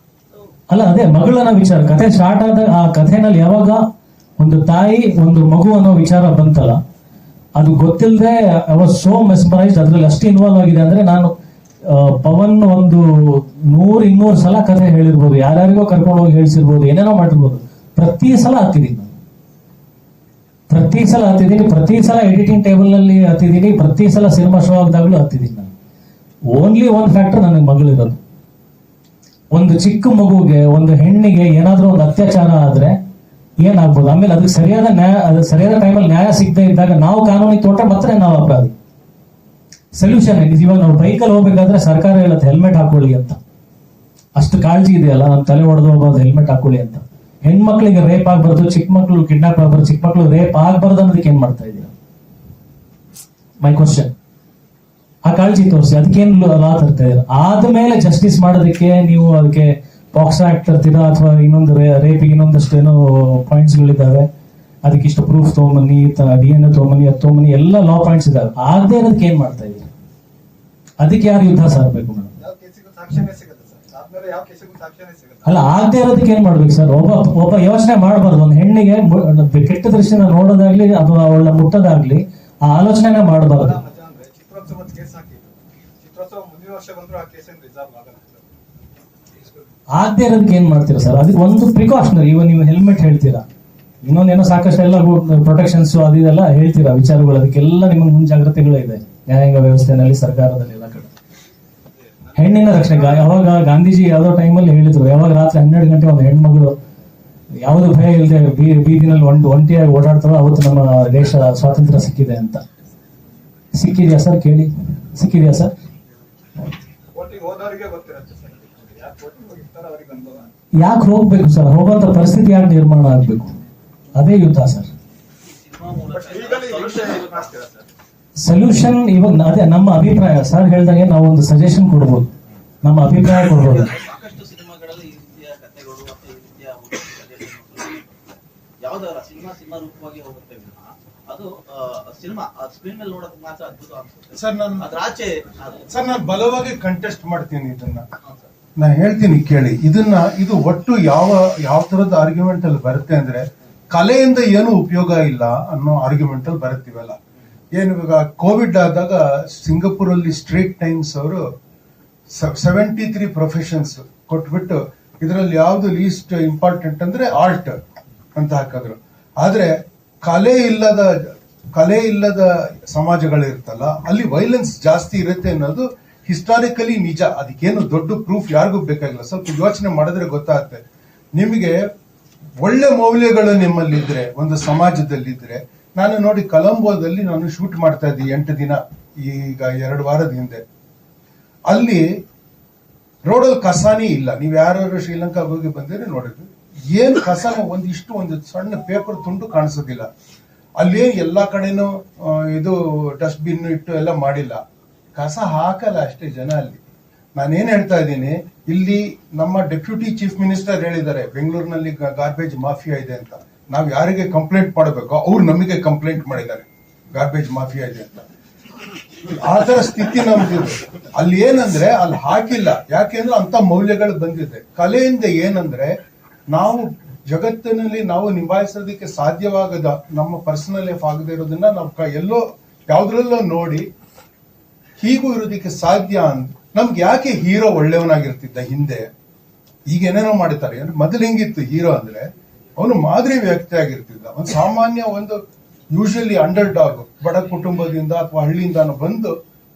So ಅಲ್ಲ, ಅದೇ ಮಗಳನ್ನ ವಿಚಾರ, ಕಥೆ ಸ್ಟಾರ್ಟ್ ಆದ ಆ ಕಥೆನಲ್ಲಿ ಯಾವಾಗ ಒಂದು ತಾಯಿ ಒಂದು ಮಗು ಅನ್ನೋ ವಿಚಾರ ಬಂತಲ್ಲ, ಅದು ಗೊತ್ತಿಲ್ಲದೆ ಐ ವಾಸ್ ಸೋ ಮೆಸ್ಮರೈಸ್ಡ್. ಅದ್ರಲ್ಲಿ ಅಷ್ಟು ಇನ್ವಾಲ್ವ್ ಆಗಿದೆ ಅಂದ್ರೆ, ನಾನು ಪವನ್ ಒಂದು 100-200 ಸಲ ಕಥೆ ಹೇಳಿರ್ಬೋದು, ಯಾರ್ಯಾರಿಗೋ ಕರ್ಕೊಂಡು ಹೋಗಿ ಹೇಳಿಸಿರ್ಬೋದು, ಏನೇನೋ ಮಾಡಿರ್ಬೋದು. ಪ್ರತಿ ಸಲ ಹತ್ತಿದ್ದೀನಿ, ಪ್ರತಿ ಸಲ ಎಡಿಟಿಂಗ್ ಟೇಬಲ್ ನಲ್ಲಿ ಹತ್ತಿದ್ದೀನಿ, ಪ್ರತಿ ಸಲ ಸಿನಿಮಾ ಶೋ ಆಗಿದಾಗಲೂ ಹತ್ತಿದ್ದೀನಿ. ನಾನು ಓನ್ಲಿ ಒಂದು ಫ್ಯಾಕ್ಟರ್, ನನಗೆ ಮಗಳಿರೋದು. ಒಂದು ಚಿಕ್ಕ ಮಗುಗೆ, ಒಂದು ಹೆಣ್ಣಿಗೆ ಏನಾದ್ರೂ ಒಂದು ಅತ್ಯಾಚಾರ ಆದ್ರೆ ಏನಾಗ್ಬೋದು? ಆಮೇಲೆ ಅದಕ್ಕೆ ಸರಿಯಾದ ಟೈಮಲ್ಲಿ ನ್ಯಾಯ ಸಿಗದೆ ಇದ್ದಾಗ ನಾವು ಕಾನೂನಿಗೆ ತೊಗೊಂಡ್ರೆ ಮಾತ್ರ ನಾವು ಅಪರಾಧಿ. ಸೊಲ್ಯೂಷನ್ ಏನಿದೆ? ಇವಾಗ ನಾವು ಬೈಕಲ್ಲಿ ಹೋಗ್ಬೇಕಾದ್ರೆ ಸರ್ಕಾರ ಹೇಳುತ್ತೆ ಹೆಲ್ಮೆಟ್ ಹಾಕೊಳ್ಳಿ ಅಂತ. ಅಷ್ಟು ಕಾಳಜಿ ಇದೆಯಲ್ಲ, ನಮ್ಮ ತಲೆ ಹೊಡೆದು ಹೋಗ್ಬೋದು ಹೆಲ್ಮೆಟ್ ಹಾಕೊಳ್ಳಿ ಅಂತ. ಹೆಣ್ಮಕ್ಳಿಗೆ ರೇಪ್ ಆಗ್ಬಾರ್ದು, ಚಿಕ್ಕ ಮಕ್ಳು ಕಿಡ್ನಾಪ್ ಆಗ್ಬಾರ್ದು, ಚಿಕ್ಕ ಮಕ್ಳು ರೇಪ್ ಆಗ್ಬಾರ್ದು ಅನ್ನೋದಕ್ಕೆ ಏನ್ ಮಾಡ್ತಾ ಇದೀರಾ? My question. ಆ ಕಾಳಜಿ ತೋರಿಸಿ, ಅದಕ್ಕೇನು ಲಾ ತರ್ತಾ ಇದೀರ? ಆದ್ಮೇಲೆ ಜಸ್ಟಿಸ್ ಮಾಡೋದಕ್ಕೆ ನೀವು ಅದಕ್ಕೆ ಪಾಕ್ಸೋ ಆಕ್ಟ್ ತರ್ತೀರಾ, ಅಥವಾ ಇನ್ನೊಂದು ರೇಪಿಗೆ ಇನ್ನೊಂದಷ್ಟು ಏನೋ ಪಾಯಿಂಟ್ಸ್ಗಳಿದ್ದಾವೆ, ಅದಕ್ಕೆ ಇಷ್ಟು ಪ್ರೂಫ್ ತೊಗೊಂಬನ್ನಿ, DNA ತೊಗೊಂಬನ್ನಿ, ಅದು ತೊಗೊಂಬನ್ನಿ, ಎಲ್ಲ ಲಾ ಪಾಯಿಂಟ್ಸ್ ಇದಾವೆ. ಆಗದೆ ಇರೋದಕ್ಕೆ ಏನ್ ಮಾಡ್ತಾ ಇದೀರ? ಅದಕ್ಕೆ ಯಾರು ಯುದ್ಧ ಸಾರಬೇಕು ಮೇಡಮ್? ಅಲ್ಲ, ಆಗದೆ ಇರೋದಕ್ಕೆ ಏನ್ ಮಾಡ್ಬೇಕು ಸರ್? ಒಬ್ಬ ಯೋಚನೆ ಮಾಡಬಾರ್ದು. ಒಂದು ಹೆಣ್ಣಿಗೆ ಕೆಟ್ಟ ದೃಷ್ಟಿನ ನೋಡೋದಾಗ್ಲಿ ಅಥವಾ ಅವಳ ಮುಟ್ಟೋದಾಗ್ಲಿ ಆ ಆಲೋಚನೆ ಮಾಡಬಾರ್ದು. ಆಗದೆ ಇರೋದಕ್ಕೆ ಏನ್ ಮಾಡ್ತೀರಾ ಸರ್? ಅದಕ್ಕೆ ಒಂದು ಪ್ರಿಕಾಷನರಿ, ಇವಾಗ ನೀವು ಹೆಲ್ಮೆಟ್ ಹೇಳ್ತೀರಾ, ಇನ್ನೊಂದೇನೋ ಸಾಕಷ್ಟು ಎಲ್ಲ ಪ್ರೊಟೆಕ್ಷನ್ಸ್ ಅದು ಇದೆಲ್ಲ ಹೇಳ್ತೀರಾ ವಿಚಾರಗಳು, ಅದಕ್ಕೆಲ್ಲ ನಿಮಗೆ ಮುಂಜಾಗ್ರತೆಗಳು ಇದೆ ನ್ಯಾಯಾಂಗ ವ್ಯವಸ್ಥೆನಲ್ಲಿ, ಸರ್ಕಾರದಲ್ಲಿ, ಎಲ್ಲ ಕಡೆ. ಹೆಣ್ಣಿನ ರಕ್ಷಣೆ, ಯಾವಾಗ ಗಾಂಧೀಜಿ ಯಾವ್ದೋ ಟೈಮಲ್ಲಿ ಹೇಳಿದ್ರು, ಯಾವಾಗ ರಾತ್ರಿ 12 ಗಂಟೆ ಒಂದು ಹೆಣ್ಮಗಳು ಯಾವುದು ಭಯ ಇಲ್ಲದೆ ಬೀದಿನಲ್ಲಿ ಒಂಟಿಯಾಗಿ ಓಡಾಡ್ತಾರೋ ಅವತ್ತು ನಮ್ಮ ದೇಶ ಸ್ವಾತಂತ್ರ್ಯ ಸಿಕ್ಕಿದೆ ಅಂತ. ಸಿಕ್ಕಿದ್ಯಾ ಸರ್? ಕೇಳಿ, ಸಿಕ್ಕಿದ್ಯಾ ಸರ್? ಯಾಕೆ ಹೋಗ್ಬೇಕು ಸರ್? ಹೋಗುವಂತ ಪರಿಸ್ಥಿತಿ ಯಾಕೆ ನಿರ್ಮಾಣ ಆಗ್ಬೇಕು? ಅದೇ ಯುದ್ಧ ಸರ್. ಸೊಲ್ಯೂಷನ್ ಇವಾಗ ಅದೇ ನಮ್ಮ ಅಭಿಪ್ರಾಯ. ಸರ್ ಹೇಳ್ದಂಗೆ ನಾವು ಒಂದು ಸಜೆಷನ್ ಕೊಡ್ಬೋದು, ನಮ್ಮ ಅಭಿಪ್ರಾಯ ಕೊಡ್ಬೋದು. ಸಾಕಷ್ಟು ಸಿನಿಮಾಗಳಲ್ಲಿ ಈ ರೀತಿಯ ಕಥೆಗಳು ಅಥವಾ ಈ ರೀತಿಯ ಯಾವ್ದಾರ ಸಿನಿಮಾ ರೂಪವಾಗಿ ಹೋಗುತ್ತೆ ವಿನಃ ಅದು ಸಿನಿಮಾ ಸ್ಕ್ರೀನ್ ಮೇಲೆ ನೋಡೋದಕ್ಕೆ ಮಾತ್ರ ಅದ್ಭುತ ಅನ್ಸುತ್ತೆ ಸರ್. ನಾನು ಅದ್ರ ಆಚೆ ನಾನು ಬಲವಾಗಿ ಕಂಟೆಸ್ಟ್ ಮಾಡ್ತೀನಿ ಇದನ್ನ. ನಾನು ಹೇಳ್ತೀನಿ ಕೇಳಿ, ಇದು ಒಟ್ಟು ಯಾವ ತರದ ಆರ್ಗ್ಯುಮೆಂಟ್ ಅಲ್ಲಿ ಬರುತ್ತೆ ಅಂದ್ರೆ, ಕಲೆಯಿಂದ ಏನು ಉಪಯೋಗ ಇಲ್ಲ ಅನ್ನೋ ಆರ್ಗ್ಯುಮೆಂಟ್ ಅಲ್ಲಿ ಬರುತ್ತೀವಲ್ಲ. ಏನು ಇವಾಗ ಕೋವಿಡ್ ಆದಾಗ ಸಿಂಗಪುರ್ ಅಲ್ಲಿ ಸ್ಟ್ರೇಟ್ ಟೈಮ್ಸ್ ಅವರು 73 ಪ್ರೊಫೆಷನ್ಸ್ ಕೊಟ್ಬಿಟ್ಟು ಇದರಲ್ಲಿ ಯಾವ್ದು ಲೀಸ್ಟ್ ಇಂಪಾರ್ಟೆಂಟ್ ಅಂದ್ರೆ ಆರ್ಟ್ ಅಂತ ಹಾಕಿದ್ರು. ಆದ್ರೆ ಕಲೆ ಇಲ್ಲದ ಸಮಾಜಗಳಿರ್ತಲ್ಲ, ಅಲ್ಲಿ ವೈಲೆನ್ಸ್ ಜಾಸ್ತಿ ಇರುತ್ತೆ ಅನ್ನೋದು ಹಿಸ್ಟಾರಿಕಲಿ ನಿಜ. ಅದಕ್ಕೇನು ದೊಡ್ಡ ಪ್ರೂಫ್ ಯಾರಿಗೂ ಬೇಕಾಗಿಲ್ಲ. ಸ್ವಲ್ಪ ಯೋಚನೆ ಮಾಡಿದ್ರೆ ಗೊತ್ತಾಗುತ್ತೆ ನಿಮಗೆ. ಒಳ್ಳೆ ಮೌಲ್ಯಗಳು ನಿಮ್ಮಲ್ಲಿದ್ರೆ, ಒಂದು ಸಮಾಜದಲ್ಲಿದ್ರೆ, ನಾನು ನೋಡಿ ಕೊಲಂಬೋದಲ್ಲಿ ನಾನು ಶೂಟ್ ಮಾಡ್ತಾ ಇದ್ದೆ 8 ದಿನ, ಈಗ 2 ವಾರದ ಹಿಂದೆ. ಅಲ್ಲಿ ರೋಡಲ್ಲಿ ಕಸಾನೇ ಇಲ್ಲ. ನೀವು ಯಾರು ಶ್ರೀಲಂಕಾ ಹೋಗಿ ಬಂದರೆ ನೋಡಿದ್ವಿ, ಏನು ಕಸ ಒಂದು ಸಣ್ಣ ಪೇಪರ್ ತುಂಡು ಕಾಣಿಸೋದಿಲ್ಲ. ಅಲ್ಲಿ ಎಲ್ಲಾ ಕಡೆನೂ ಇದು ಡಸ್ಟ್ ಬಿನ್ ಇಟ್ಟು ಎಲ್ಲ ಮಾಡಿಲ್ಲ, ಕಸ ಹಾಕಲ್ಲ ಅಷ್ಟೇ ಜನ ಅಲ್ಲಿ. ನಾನೇನ್ ಹೇಳ್ತಾ ಇದ್ದೀನಿ, ಇಲ್ಲಿ ನಮ್ಮ ಡೆಪ್ಯೂಟಿ ಚೀಫ್ ಮಿನಿಸ್ಟರ್ ಹೇಳಿದ್ದಾರೆ ಬೆಂಗಳೂರಿನಲ್ಲಿ ಗಾರ್ಬೇಜ್ ಮಾಫಿಯಾ ಇದೆ ಅಂತ. ನಾವ್ ಯಾರಿಗೆ ಕಂಪ್ಲೇಂಟ್ ಮಾಡಬೇಕು, ಅವ್ರು ನಮಗೆ ಕಂಪ್ಲೇಂಟ್ ಮಾಡಿದ್ದಾರೆ ಗಾರ್ಬೇಜ್ ಮಾಫಿಯಾ ಇದೆ ಅಂತ. ಆ ತರ ಸ್ಥಿತಿ ನಮ್ದು. ಅಲ್ಲಿ ಏನಂದ್ರೆ ಅಲ್ಲಿ ಹಾಕಿಲ್ಲ, ಯಾಕೆಂದ್ರೆ ಅಂತ ಮೌಲ್ಯಗಳು ಬಂದಿದೆ. ಕಲೆಯಿಂದ ಏನಂದ್ರೆ ನಾವು ಜಗತ್ತಿನಲ್ಲಿ ನಾವು ನಿಭಾಯಿಸೋದಕ್ಕೆ ಸಾಧ್ಯವಾಗದ ನಮ್ಮ ಪರ್ಸನಲ್ ಲೈಫ್ ಆಗದೆ ಇರೋದನ್ನ ನಾವು ಎಲ್ಲೋ ಯಾವ್ದ್ರಲ್ಲೋ ನೋಡಿ ಹೀಗೂ ಇರೋದಕ್ಕೆ ಸಾಧ್ಯ ಅಂತ. ನಮ್ಗೆ ಯಾಕೆ ಹೀರೋ ಒಳ್ಳೆಯವನಾಗಿರ್ತಿದ್ದ ಹಿಂದೆ, ಈಗ ಏನೇನೋ ಮಾಡ್ತಾರೆ. ಮೊದಲು ಹೆಂಗಿತ್ತು ಹೀರೋ ಅಂದ್ರೆ ಅವನು ಮಾದರಿ ವ್ಯಕ್ತಿ ಆಗಿರ್ತಿದ್ದ. ಒಂದು ಸಾಮಾನ್ಯ ಒಂದು ಯೂಶಲಿ ಅಂಡರ್ ಡಾಗ್, ಬಡ ಕುಟುಂಬದಿಂದ ಅಥವಾ ಹಳ್ಳಿಯಿಂದಾನು ಬಂದು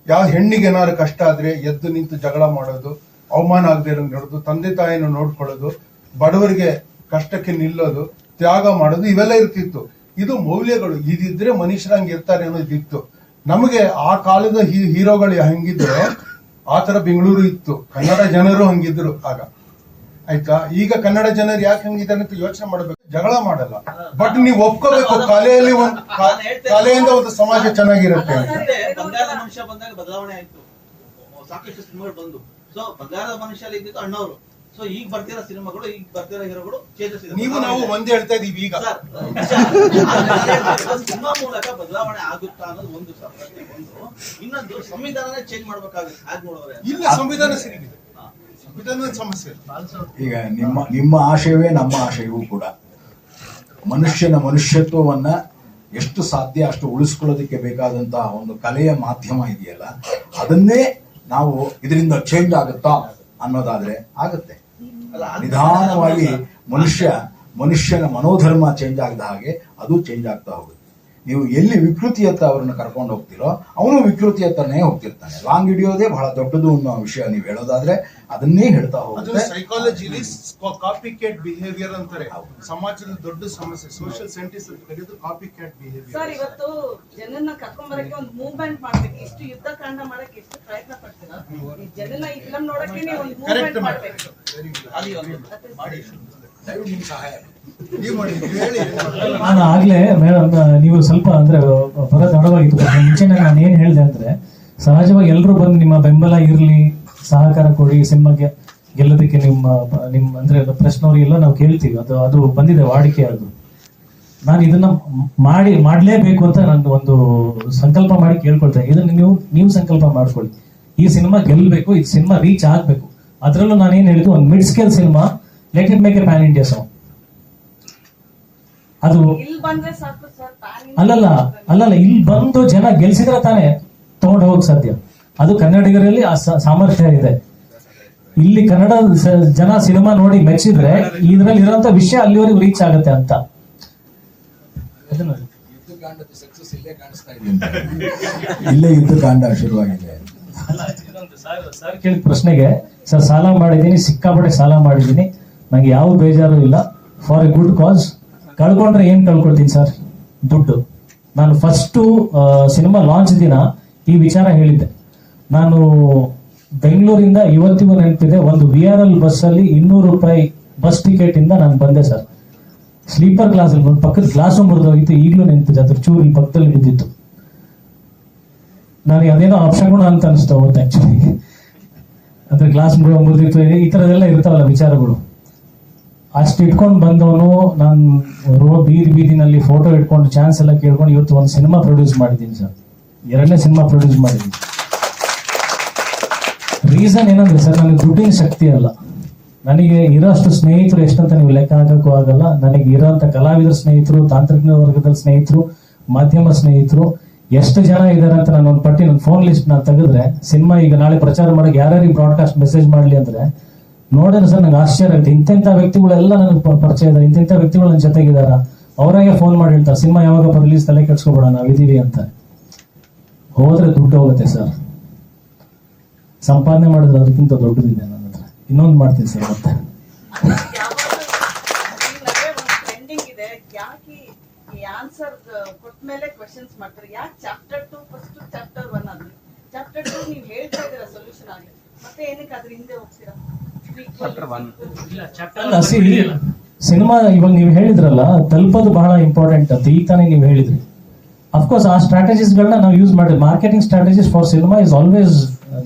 ಯಾವ ಹೆಣ್ಣಿಗೆ ಏನಾದ್ರು ಕಷ್ಟ ಆದ್ರೆ ಎದ್ದು ನಿಂತು ಜಗಳ ಮಾಡೋದು, ಅವಮಾನ ಆಗದೆ ಇರೋ ನೋಡೋದು, ತಂದೆ ತಾಯಿನ ನೋಡ್ಕೊಳ್ಳೋದು, ಬಡವರಿಗೆ ಕಷ್ಟಕ್ಕೆ ನಿಲ್ಲೋದು, ತ್ಯಾಗ ಮಾಡೋದು, ಇವೆಲ್ಲ ಇರ್ತಿತ್ತು. ಇದು ಮೌಲ್ಯಗಳು. ಇದಿದ್ರೆ ಮನುಷ್ಯರಂಗೆ ಇರ್ತಾರೆ ಅನ್ನೋದಿತ್ತು. ನಮಗೆ ಆ ಕಾಲದ ಹೀರೋಗಳು ಹಂಗಿದ್ರೆ ಆ ತರ ಬೆಂಗಳೂರು ಇತ್ತು, ಕನ್ನಡ ಜನರು ಹಂಗಿದ್ರು ಆಗ. ಆಯ್ತಾ? ಈಗ ಕನ್ನಡ ಜನರು ಯಾಕೆ ಹಂಗಿದ್ದಾರೆ ಅಂತ ಯೋಚನೆ ಮಾಡಬೇಕು. ಜಗಳ ಮಾಡಲ್ಲ, ಬಟ್ ನೀವು ಒಪ್ಕೋಬೇಕು ಕಲೆಯಲ್ಲಿ ಒಂದು ಕಲೆಯಿಂದ ಒಂದು ಸಮಾಜ ಚೆನ್ನಾಗಿರುತ್ತೆ ಅಂತ. ಮತ್ತೆ ಬಂಗಾರದ ಮನುಷ್ಯ ಬಂದಾಗ ಬದಲಾವಣೆ ಆಯ್ತು, ಸಾಕಷ್ಟು ಸಿನಿಮಾಗಳು ಬಂದು. ಸೊ ಬಂಗಾರದ ಮನುಷ್ಯ ಇದ್ದಿದ್ದು ಅಣ್ಣವರು. ಸೊ ಈಗ ಬರ್ತಿರೋ ಸಿನಿಮಾಗಳು, ಈಗ ಬರ್ತಿರೋ ಹೀರೋಗಳು ಚೇಂಜಸ್ ಇದೆ. ನೀವು ನಾವು ಒಂದೇ ಹೇಳ್ತಾ ಇದೀವಿ ಈಗ. ಸಿನಿಮಾ ಮೂಲಕ ಬದಲಾವಣೆ ಆಗುತ್ತಾ ಅನ್ನೋದು ಒಂದು ಪ್ರಶ್ನೆ. ಇನ್ನೊಂದು, ಸಂವಿಧಾನನೇ ಚೇಂಜ್ ಮಾಡ್ಬೇಕಾಗುತ್ತೆ. ಹಾಗೆ ನೋಡೋರೆ ಇಲ್ಲ, ಸಂವಿಧಾನ ಸರಿಗಿದೆ, ಸಂವಿಧಾನದ ಸಮಸ್ಯೆ. ಈಗ ನಿಮ್ಮ ಆಶಯವೇ ನಮ್ಮ ಆಶಯವೂ ಕೂಡ. ಮನುಷ್ಯನ ಮನುಷ್ಯತ್ವವನ್ನ ಎಷ್ಟು ಸಾಧ್ಯ ಅಷ್ಟು ಉಳಿಸ್ಕೊಳ್ಳೋದಕ್ಕೆ ಬೇಕಾದಂತಹ ಒಂದು ಕಲೆಯ ಮಾಧ್ಯಮ ಇದೆಯಲ್ಲ, ಅದನ್ನೇ ನಾವು ಇದರಿಂದ ಚೇಂಜ್ ಆಗುತ್ತಾ ಅನ್ನೋದಾದ್ರೆ ಆಗುತ್ತೆ. ನಿಧಾನವಾಗಿ ಮನುಷ್ಯನ ಮನೋಧರ್ಮ ಚೇಂಜ್ ಆಗದ ಹಾಗೆ ಅದು ಚೇಂಜ್ ಆಗ್ತಾ ಹೋಗುತ್ತೆ. ನೀವು ಎಲ್ಲಿ ವಿಕೃತಿಯತ್ತ ಅವ್ರನ್ನ ಕರ್ಕೊಂಡು ಹೋಗ್ತಿರೋ ಅವನು ವಿಕೃತಿಯತ್ತನೇ ಹೋಗ್ತಿರ್ತಾನೆ. ಲಾಂಗ್ ಹಿಡಿಯೋದೇ ಬಹಳ ದೊಡ್ಡದು ಅನ್ನೋ ವಿಷಯ ನೀವು ಹೇಳೋದಾದ್ರೆ ಅದನ್ನೇ ಹೇಳ್ತಾ ಹೋಗುತ್ತೆ. ಸೈಕಾಲಜಿಲಿ ಕಾಪಿ ಕ್ಯಾಟ್ ಬಿಹೇವಿಯರ್ ಅಂತಾರೆ. ಸಮಾಜದ ದೊಡ್ಡ ಸಮಸ್ಯೆ. ಸೋಷಿಯಲ್ ಸೈಂಟಿಸ್ಟ್ ಕರೆಯೋದು ಕಾಪಿ ಕ್ಯಾಟ್ ಬಿಹೇವಿಯರ್. ಸರ್, ಇವತ್ತು ಜನನ್ನ ಕರ್ಕೊಂಡ್ಬರಕ್ಕೆ ಒಂದು ಮೂವ್ಮೆಂಟ್ ಮಾಡ್ಬೇಕು. ಎಷ್ಟು ಯುದ್ಧ ಕಾಂಡ ಮಾಡಕ್ಕೆ ಎಷ್ಟು ಪ್ರಯತ್ನ ಪಡ್ತೀರಾ? ಈ ಜನನ ಈ ಫಿಲಂ ನೋಡಕ್ಕೆ ಒಂದು ಮೂವ್ಮೆಂಟ್ ಮಾಡ್ಬೇಕು. ನಿಮ್ ಸಹಾಯ ನಾನು ಆಗ್ಲೇ ಮೇಡಮ್, ನೀವು ಸ್ವಲ್ಪ ಅಂದ್ರೆ ಬರೋ ತಡವಾಗಿತ್ತು. ಮುಂಚೆನೆ ನಾನು ಏನ್ ಹೇಳಿದೆ ಅಂದ್ರೆ, ಸಹಜವಾಗಿ ಎಲ್ಲರೂ ಬಂದು ನಿಮ್ಮ ಬೆಂಬಲ ಇರ್ಲಿ, ಸಹಕಾರ ಕೊಡಿ, ಸಿನಿಮಾಗೆ ಗೆಲ್ಲೋದಕ್ಕೆ ನಿಮ್ಮ ಅಂದ್ರೆ ಪ್ರಶ್ನವ್ರಿಗೆಲ್ಲ ನಾವು ಕೇಳ್ತೀವಿ. ಅದು ಬಂದಿದೆ ವಾಡಿಕೆ. ಅದು ನಾನು ಇದನ್ನ ಮಾಡ್ಲೇಬೇಕು ಅಂತ ನಾನು ಒಂದು ಸಂಕಲ್ಪ ಮಾಡಿ ಕೇಳ್ಕೊಳ್ತೇನೆ. ಇದನ್ನ ನೀವು ಸಂಕಲ್ಪ ಮಾಡ್ಕೊಳ್ಳಿ. ಈ ಸಿನಿಮಾ ಗೆಲ್ಲಬೇಕು, ಈ ಸಿನಿಮಾ ರೀಚ್ ಆಗ್ಬೇಕು. ಅದ್ರಲ್ಲೂ ನಾನು ಏನ್ ಹೇಳಿದ್ದು, ಒಂದು mid scale cinema, let it make A PAN India song. ಅದು ಅಲ್ಲಲ್ಲ ಇಲ್ಲಿ ಬಂದು ಜನ ಗೆಲ್ಸಿದ್ರೆ ತಾನೇ ತಗೊಂಡು ಹೋಗಕ್ ಸಾಧ್ಯ. ಅದು ಕನ್ನಡಿಗರಲ್ಲಿ ಆ ಸಾಮರ್ಥ್ಯ ಇದೆ. ಇಲ್ಲಿ ಕನ್ನಡ ಜನ ಸಿನಿಮಾ ನೋಡಿ ಮೆಚ್ಚಿದ್ರೆ ಇದ್ರಲ್ಲಿ ಇರೋಂತ ವಿಷಯ ಅಲ್ಲಿವರೆಗೂ ರೀಚ್ ಆಗುತ್ತೆ ಅಂತ. ಯುದ್ಧಕಾಂಡದ ಸಕ್ಸಸ್ ಇಲ್ಲೇ ಕಾಣಿಸ್ತಾ ಇದೆ. ಇಲ್ಲೇ ಯುದ್ಧಕಾಂಡ ಶುರುವಾಗಿದೆ. ಸರ್ ಕೇಳಿದ ಪ್ರಶ್ನೆಗೆ, ಸರ್ ಸಾಲ ಮಾಡಿದ್ದೀನಿ, ಸಿಕ್ಕಾಪಟ್ಟೆ ಸಾಲ ಮಾಡಿದ್ದೀನಿ, ನಂಗೆ ಯಾವ ಬೇಜಾರು ಇಲ್ಲ, ಫಾರ್ ಎ ಗುಡ್ ಕಾಸ್. ಕಳ್ಕೊಂಡ್ರೆ ಏನ್ ಕಳ್ಕೊಳ್ತೀನಿ ಸರ್? ದುಡ್ಡು. ನಾನು ಫಸ್ಟು ಸಿನಿಮಾ ಲಾಂಚ್ ದಿನ ಈ ವಿಚಾರ ಹೇಳಿದ್ದೆ. ನಾನು ಬೆಂಗಳೂರಿಂದ ಇವತ್ತಿಗೂ ನೆನಪಿದೆ, ಒಂದು VRL ಬಸ್ ಅಲ್ಲಿ 200 ರೂಪಾಯಿ ಬಸ್ ಟಿಕೆಟ್ ಇಂದ ನಾನು ಬಂದೆ ಸರ್. ಸ್ಲೀಪರ್ ಕ್ಲಾಸ್ ಅಲ್ಲಿ ಒಂದು ಪಕ್ಕದ ಗ್ಲಾಸು ಮುರಿದೋಗಿತ್ತು, ಈಗಲೂ ನೆನಪಿದೆ. ಅದ್ರ ಚೂರು ಇಲ್ಲಿ ಪಕ್ಕದಲ್ಲಿ ಬಿದ್ದಿತ್ತು. ನನಗೆ ಅದೇನೋ ಅಪಶಗುಣ ಅಂತ ಅನಿಸ್ತು ಅವತ್ತು ಆಕ್ಚುಲಿ. ಅಂದ್ರೆ ಗ್ಲಾಸ್ ಮುರಿದಿತ್ತು, ಈ ತರದೆಲ್ಲ ಇರ್ತಾವಲ್ಲ ವಿಚಾರಗಳು. ಅಷ್ಟು ಇಟ್ಕೊಂಡು ಬಂದವನು ನಾನು ಬೀದಿನಲ್ಲಿ ಫೋಟೋ ಇಟ್ಕೊಂಡು ಚಾನ್ಸ್ ಎಲ್ಲ ಕೇಳ್ಕೊಂಡು ಇವತ್ತು ಒಂದು ಸಿನಿಮಾ ಪ್ರೊಡ್ಯೂಸ್ ಮಾಡಿದ್ದೀನಿ ಸರ್. 2ನೇ ಸಿನಿಮಾ ಪ್ರೊಡ್ಯೂಸ್ ಮಾಡಿದ್ದೀನಿ. ರೀಸನ್ ಏನಂದ್ರೆ ಸರ್, ನನಗೆ ದುಡ್ಡಿನ ಶಕ್ತಿ ಅಲ್ಲ, ನನಗೆ ಇರೋಷ್ಟು ಸ್ನೇಹಿತರು ಎಷ್ಟಂತ ನೀವು ಲೆಕ್ಕ ಹಾಕಕ್ಕೂ ಆಗಲ್ಲ. ನನಗೆ ಇರೋಂಥ ಕಲಾವಿದರ ಸ್ನೇಹಿತರು, ತಾಂತ್ರಿಕ ವರ್ಗದ ಸ್ನೇಹಿತರು, ಮಾಧ್ಯಮ ಸ್ನೇಹಿತರು ಎಷ್ಟು ಜನ ಇದ್ದಾರೆ ಅಂತ ನಾನು ಒಂದು ಪಟ್ಟಿ, ನನ್ನ ಫೋನ್ ಲಿಸ್ಟ್ ನಾನು ತೆಗೆದ್ರೆ, ಸಿನಿಮಾ ಈಗ ನಾಳೆ ಪ್ರಚಾರ ಮಾಡಕ್ಕೆ ಯಾರ್ಯಾರಿಗೆ ಬ್ರಾಡ್ಕಾಸ್ಟ್ ಮೆಸೇಜ್ ಮಾಡಲಿ ಅಂದ್ರೆ ನೋಡಿದ್ರೆ ಸರ್ ನಂಗೆ ಆಶ್ಚರ್ಯ ಆಗುತ್ತೆ. ಇಂಥ ವ್ಯಕ್ತಿಗಳೆಲ್ಲ ನನಗೆ ಪರಿಚಯ ಇದ್ದಾರೆ, ಇಂಥ ವ್ಯಕ್ತಿಗಳು ನನ್ನ ಜೊತೆಗಿದಾರ. ಅವರಾಗೆ ಫೋನ್ ಮಾಡಿ ಹೇಳ್ತಾರೆ, ಸಿನಿಮಾ ಯಾವಾಗ ರಿಲೀಸ್, ತಲೆ ಕೆಡ್ಸ್ಕೊಬೇಡ, ನಾವಿದೀವಿ ಅಂತ. ಹೋದ್ರೆ ದುಡ್ಡು ಹೋಗುತ್ತೆ ಸರ್. ಸಂಪಾದನೆ ಮಾಡಿದ್ರೆ ಅದಕ್ಕಿಂತ ದೊಡ್ಡದಿದೆ ನನ್ನ ಹತ್ರ. ಇನ್ನೊಂದು ಮಾಡ್ತೀನಿ ಸರ್ ಮತ್ತೆ. ಟ್ರೆಂಡಿಂಗ್ ಇದೆ, ಯಾಕೆ ಈ ಆನ್ಸರ್ ಕೊಟ್ಮೇಲೆ ಕ್ವೆಶನ್ಸ್ ಮಾಡ್ತಾರೆ? ಯಾಕೆ ಚಾಪ್ಟರ್ 2 ಫಸ್ಟ್ ಚಾಪ್ಟರ್ 1 ಆದ್ರೆ ಚಾಪ್ಟರ್ 2 ನೀವು ಹೇಳ್ತಾ ಇದ್ದೀರಾ ಸೊಲ್ಯೂಷನ್ ಆಗಿ, ಮತ್ತೆ ಏನಕ್ಕೆ ಅದ್ರ ಹಿಂದೆ ಹೋಗ್ತೀರಾ? ಸಿನಿಮಾ ಇವಾಗ ನೀವು ಹೇಳಿದ್ರಲ್ಲ, ತಲುಪೋದು ಬಹಳ ಇಂಪಾರ್ಟೆಂಟ್ ಅಂತ ಈಗ ತಾನೇ ನೀವು ಹೇಳಿದ್ರಿ. ಅಫ್ಕೋರ್ಸ್ ಆ ಸ್ಟ್ರಾಟಜೀಸ್ಗಳನ್ನ ನಾವು ಯೂಸ್ ಮಾಡಿದ್ವಿ. Marketing strategies for cinema is always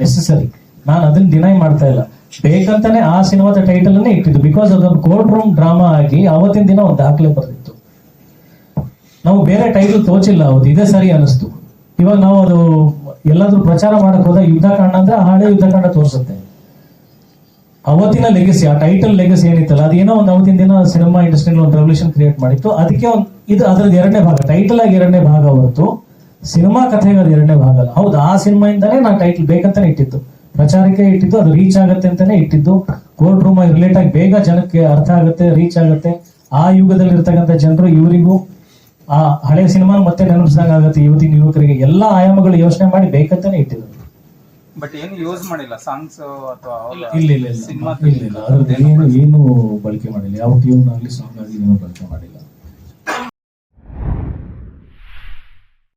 necessary. ನಾನು ಅದನ್ನ ಡಿನೈ ಮಾಡ್ತಾ ಇಲ್ಲ. ಬೇಕಂತಾನೆ ಆ ಸಿನಿಮಾದ ಟೈಟಲ್ ಅನ್ನೇ ಇಟ್ಟಿದ್ದು. ಬಿಕಾಸ್ ಅದೊಂದು ಕೋರ್ಟ್ ರೂಮ್ ಡ್ರಾಮಾ ಆಗಿ ಅವತ್ತಿನ ದಿನ ಒಂದು ದಾಖಲೆ ಬರ್ತಿತ್ತು. ನಾವು ಬೇರೆ ಟೈಟಲ್ ತೋಚಿಲ್ಲ, ಹೌದು ಇದೇ ಸರಿ ಅನಿಸ್ತು. ಇವಾಗ ನಾವು ಅದು ಎಲ್ಲಾದ್ರೂ ಪ್ರಚಾರ ಮಾಡಕ್ ಹೋದಾಗ ಯುದ್ಧಕಾಂಡ ಅಂದ್ರೆ ಹಳೆ ಯುದ್ಧಕಾಂಡ ತೋರಿಸುತ್ತೆ. ಅವತ್ತಿನ ಲೆಗಸಿ, ಆ ಟೈಟಲ್ ಲೆಗಸಿ ಏನಿತ್ತಲ್ಲ ಅದೇನೋ ಒಂದು ಅವತ್ತಿನ ದಿನ ಸಿನಿಮಾ ಇಂಡಸ್ಟ್ರಿಯಲ್ಲಿ ಒಂದು ರೆವಲ್ಯೂಷನ್ ಕ್ರಿಯೇಟ್ ಮಾಡಿತ್ತು. ಅದಕ್ಕೆ ಇದು ಅದ್ರದ್ದು ಎರಡನೇ ಭಾಗ, ಟೈಟಲ್ ಆಗಿ ಎರಡನೇ ಭಾಗ ಹೊರತು ಸಿನಿಮಾ ಕಥೆಗೆ ಅದು ಎರಡನೇ ಭಾಗ ಅಲ್ಲ. ಹೌದು, ಆ ಸಿನಿಮಾ ಇಂದಾನೇ ನಾ ಟೈಟಲ್ ಬೇಕಂತಾನೆ ಇಟ್ಟಿದ್ದು, ಪ್ರಚಾರಕ್ಕೆ ಇಟ್ಟಿದ್ದು, ಅದು ರೀಚ್ ಆಗತ್ತೆ ಅಂತಾನೆ ಇಟ್ಟಿದ್ದು. ಕೋರ್ಟ್ ರೂಮ್ ರಿಲೇಟ್ ಆಗಿ ಬೇಗ ಜನಕ್ಕೆ ಅರ್ಥ ಆಗುತ್ತೆ, ರೀಚ್ ಆಗುತ್ತೆ. ಆ ಯುಗದಲ್ಲಿ ಇರ್ತಕ್ಕಂಥ ಜನರು ಇವರಿಗೂ ಆ ಹಳೆ ಸಿನಿಮಾ ಮತ್ತೆ ನೆನಪಿಸಿದಾಗ ಆಗುತ್ತೆ ಇವತ್ತಿನ ಯುವಕರಿಗೆ. ಎಲ್ಲಾ ಆಯಾಮಗಳು ಯೋಚನೆ ಮಾಡಿ ಬೇಕಂತಾನೆ ಇಟ್ಟಿದ್ದು. ಬಟ್ ಏನು ಯೂಸ್ ಮಾಡಿಲ್ಲ ಸಾಂಗ್ಸ್ ಅಥವಾ ಇಲ್ಲ ಇಲ್ಲ ಇಲ್ಲ ಸಿನಿಮಾ ಇಲ್ಲ ಇಲ್ಲ ಅದ್ರದ್ದು ಏನು ಬಳಕೆ ಮಾಡಿಲ್ಲ. ಯಾವ ಟ್ಯೂನ್ ಆಗಲಿ ಸಾಂಗ್ ಆಗಲಿ ಏನು ಬಳಕೆ ಮಾಡಿಲ್ಲ.